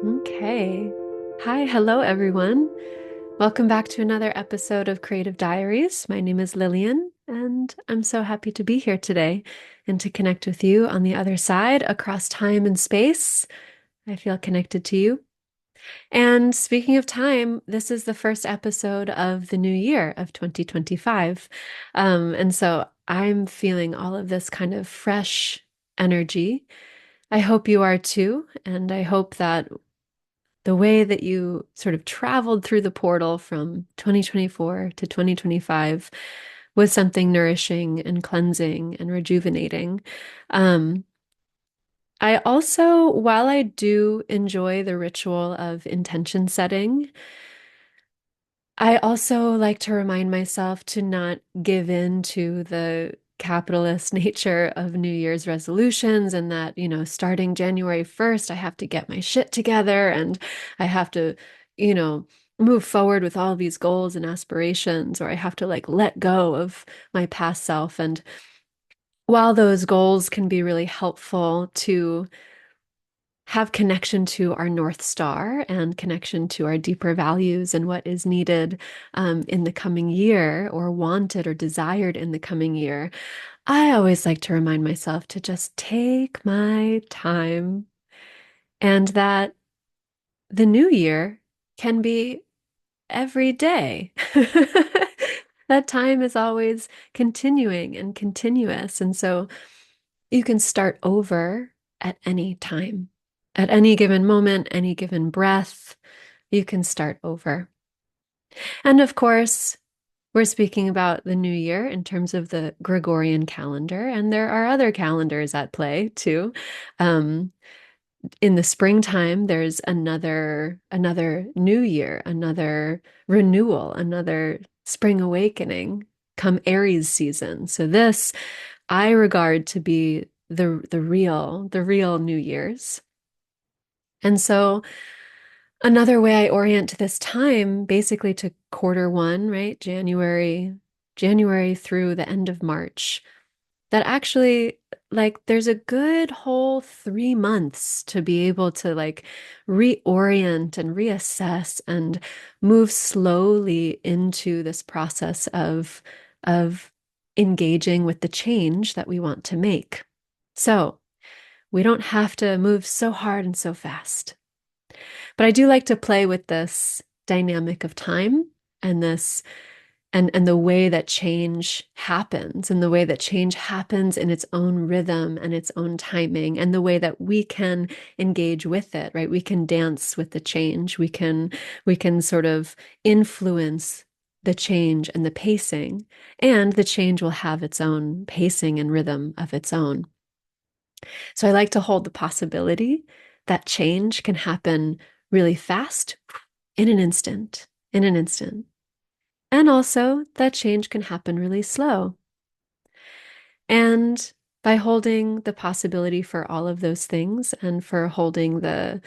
Okay. Hi, hello everyone. Welcome back to another episode of Creative Diaries. My name is Lillian, and I'm so happy to be here today and to connect with you on the other side across time and space. I feel connected to you. And speaking of time, this is the first episode of the new year of 2025. And so I'm feeling all of this kind of fresh energy. I hope you are too. And I hope that the way that you sort of traveled through the portal from 2024 to 2025 was something nourishing and cleansing and rejuvenating. Um, I also, while I do enjoy the ritual of intention setting, I also like to remind myself to not give in to the capitalist nature of New Year's resolutions and that, starting January 1st, I have to get my shit together and I have to, you know, move forward with all these goals and aspirations, or I have to like let go of my past self. And while those goals can be really helpful to have connection to our North Star and connection to our deeper values and what is needed in the coming year or wanted or desired in the coming year, I always like to remind myself to just take my time and that the new year can be every day. That time is always continuing and continuous. And so you can start over at any time. At any given moment, any given breath, you can start over. And of course, we're speaking about the new year in terms of the Gregorian calendar, and there are other calendars at play too. Um, in the springtime, there's another new year, another renewal, another spring awakening come Aries season. So this I regard to be the real New Year's. And so another way I orient this time basically to quarter one, right? January through the end of March. That actually, like, there's a good whole 3 months to be able to like reorient and reassess and move slowly into this process of engaging with the change that we want to make. So we don't have to move so hard and so fast. But I do like to play with this dynamic of time and this and the way that change happens and the way that change happens in its own rhythm and its own timing and the way that we can engage with it, right? We can dance with the change. We can sort of influence the change and the pacing, and the change will have its own pacing and rhythm of its own. So I like to hold the possibility that change can happen really fast in an instant. And also that change can happen really slow. And by holding the possibility for all of those things and for holding the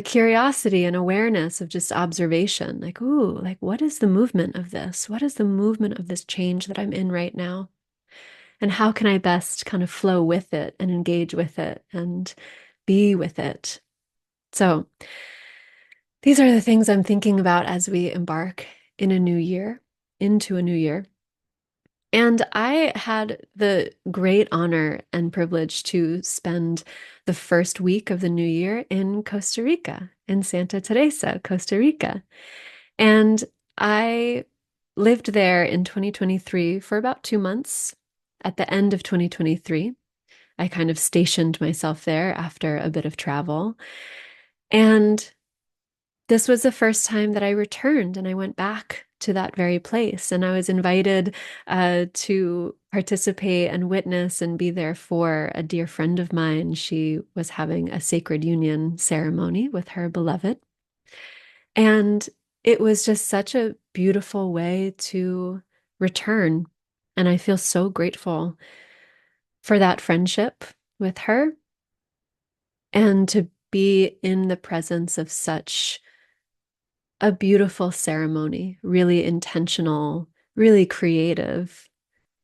curiosity and awareness of just observation, like, ooh, like what is the movement of this? What is the movement of this change that I'm in right now? And how can I best kind of flow with it and engage with it and be with it? So these are the things I'm thinking about as we embark in a new year, into a new year. And I had the great honor and privilege to spend the first week of the new year in Costa Rica, in Santa Teresa, Costa Rica. And I lived there in 2023 for about 2 months. At the end of 2023, I kind of stationed myself there after a bit of travel. And this was the first time that I returned and I went back to that very place. And I was invited to participate and witness and be there for a dear friend of mine. She was having a sacred union ceremony with her beloved. And it was just such a beautiful way to return. And I feel so grateful for that friendship with her and to be in the presence of such a beautiful ceremony, really intentional, really creative,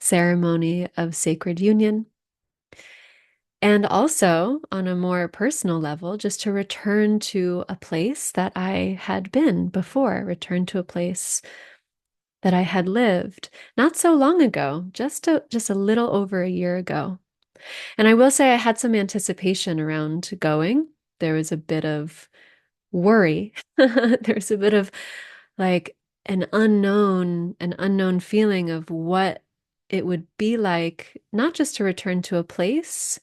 ceremony of sacred union. And also, on a more personal level, just to return to a place that I had been before, return to a place that I had lived not so long ago, just a little over a year ago. And I will say I had some anticipation around going. There was a bit of worry. There's a bit of like an unknown feeling of what it would be like, not just to return to a place,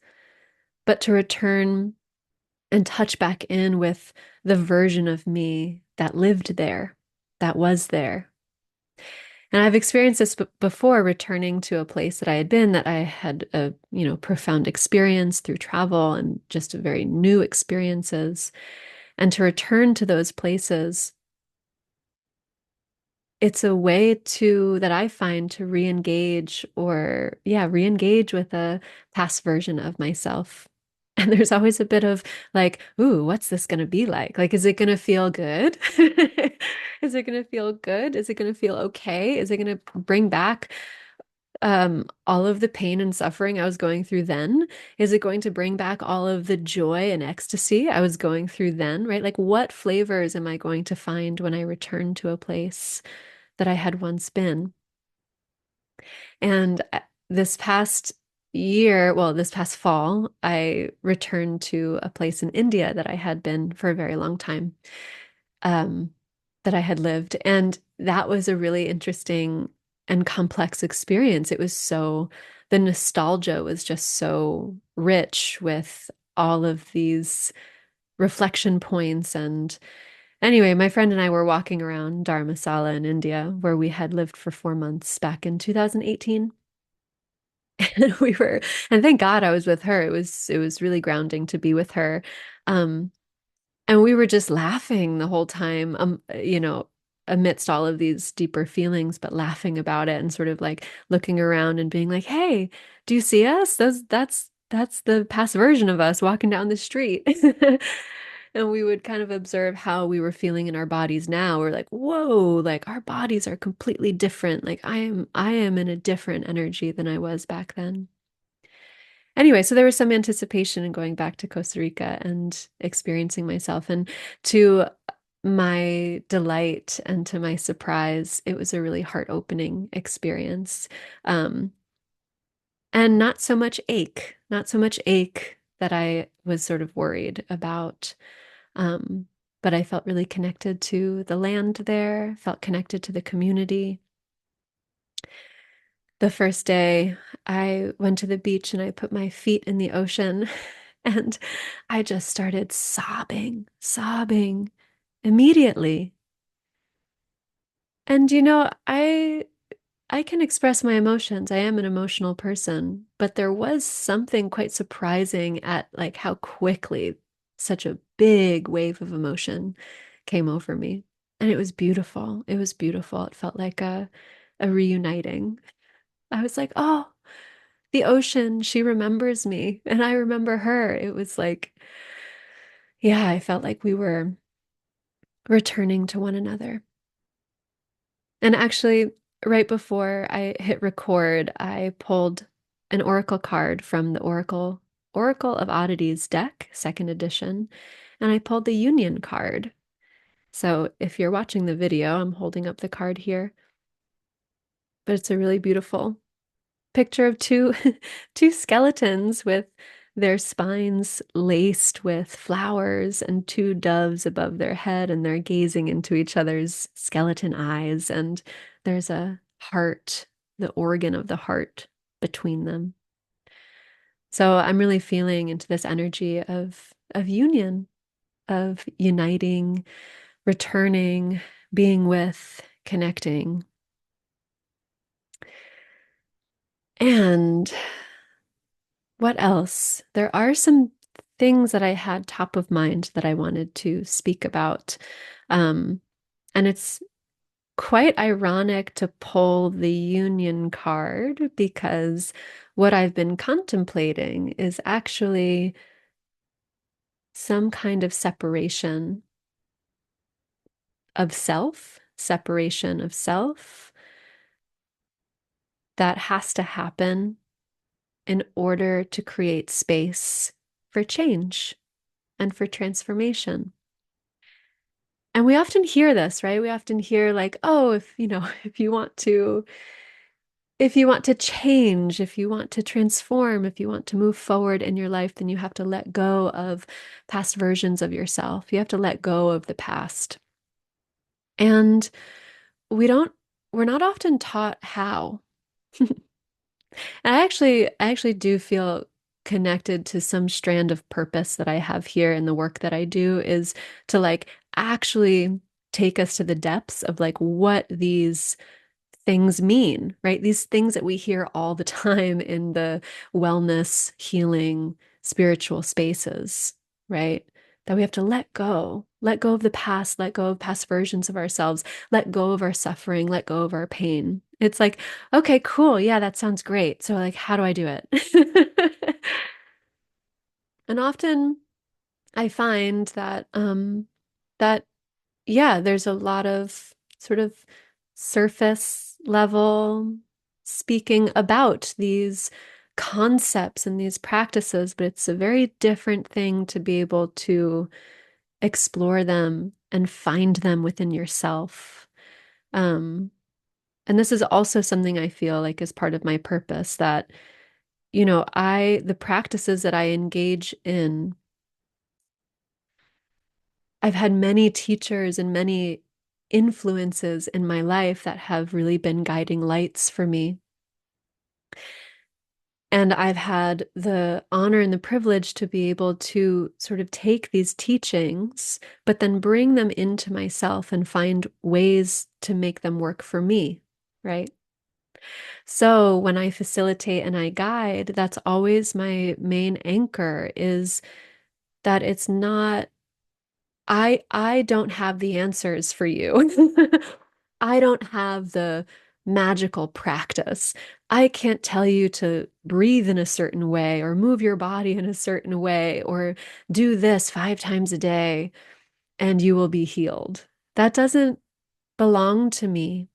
but to return and touch back in with the version of me that lived there, that was there. And I've experienced this before, returning to a place that I had been, that I had a, profound experience through travel and just very new experiences. And to return to those places, it's a way that I find to re-engage, or yeah, re-engage with a past version of myself. And there's always a bit of like, ooh, what's this going to be like? Like, is it going to feel good? Is it going to feel good? Is it going to feel okay? Is it going to bring back all of the pain and suffering I was going through then? Is it going to bring back all of the joy and ecstasy I was going through then, right? Like, what flavors am I going to find when I return to a place that I had once been? And this past this past fall, I returned to a place in India that I had been for a very long time, um, that I had lived. And that was a really interesting and complex experience. The nostalgia was just so rich with all of these reflection points. And anyway, my friend and I were walking around Dharamsala in India, where we had lived for 4 months back in 2018. And and thank God I was with her. It was really grounding to be with her. Um, and we were just laughing the whole time, amidst all of these deeper feelings, but laughing about it and sort of like looking around and being like, "Hey, do you see us? That's the past version of us walking down the street." And we would kind of observe how we were feeling in our bodies now. We're like, "Whoa, like our bodies are completely different. Like I am in a different energy than I was back then." Anyway, so there was some anticipation in going back to Costa Rica and experiencing myself. And to my delight and to my surprise, it was a really heart-opening experience. Um, and not so much ache that I was sort of worried about. Um, but I felt really connected to the land there, felt connected to the community. The first day, I went to the beach and I put my feet in the ocean, and I just started sobbing immediately. And I can express my emotions. I am an emotional person, but there was something quite surprising at like how quickly such a big wave of emotion came over me. And it was beautiful. It was beautiful. It felt like a reuniting. I was like, "Oh, the ocean, she remembers me and I remember her." It was like, yeah, I felt like we were returning to one another. And actually, right before I hit record, I pulled an oracle card from the Oracle of Oddities deck, second edition, and I pulled the Union card. So if you're watching the video, I'm holding up the card here, but it's a really beautiful picture of two two skeletons with their spines laced with flowers and two doves above their head, and they're gazing into each other's skeleton eyes, and there's a heart, the organ of the heart between them. So I'm really feeling into this energy of union, of uniting, returning, being with, connecting. And what else? There are some things that I had top of mind that I wanted to speak about. Um, and it's quite ironic to pull the union card, because what I've been contemplating is actually some kind of separation of self, that has to happen in order to create space for change and for transformation. And we often hear this, right? We often hear like, oh, if you know, if you want to change, if you want to transform, if you want to move forward in your life, then you have to let go of past versions of yourself. You have to let go of the past. And we don't, we're not often taught how. I actually do feel connected to some strand of purpose that I have here in the work that I do is to like actually take us to the depths of like what these things mean, right? These things that we hear all the time in the wellness, healing, spiritual spaces, right? That we have to let go of the past, let go of past versions of ourselves, let go of our suffering, let go of our pain. It's like, okay, cool. Yeah, that sounds great. So, like, how do I do it? And often I find that yeah, there's a lot of sort of surface level speaking about these concepts and these practices, but it's a very different thing to be able to explore them and find them within yourself. Um, and this is also something I feel like is part of my purpose that, the practices that I engage in, I've had many teachers and many influences in my life that have really been guiding lights for me. And I've had the honor and the privilege to be able to sort of take these teachings, but then bring them into myself and find ways to make them work for me, right? So when I facilitate and I guide, that's always my main anchor is that it's not I don't have the answers for you. I don't have the magical practice. I can't tell you to breathe in a certain way or move your body in a certain way or do this 5 times a day and you will be healed. That doesn't belong to me.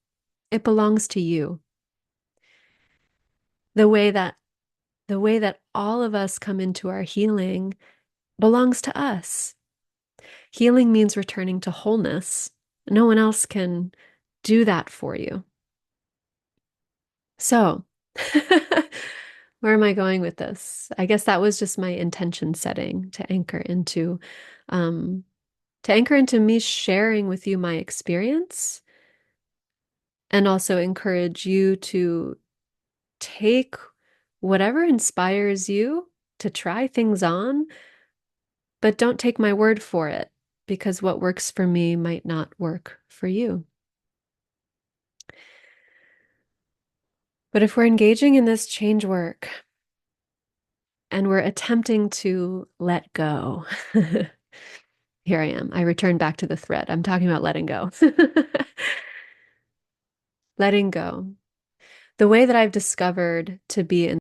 It belongs to you. The way that the way that all of us come into our healing belongs to us. Healing means returning to wholeness. No one else can do that for you. So, where am I going with this? I guess that was just my intention setting um, to anchor into me sharing with you my experience and also encourage you to take whatever inspires you to try things on, but don't take my word for it because what works for me might not work for you. But if we're engaging in this change work and we're attempting to let go, here I am. I return back to the thread. I'm talking about letting go. Letting go. The way that I've discovered to be in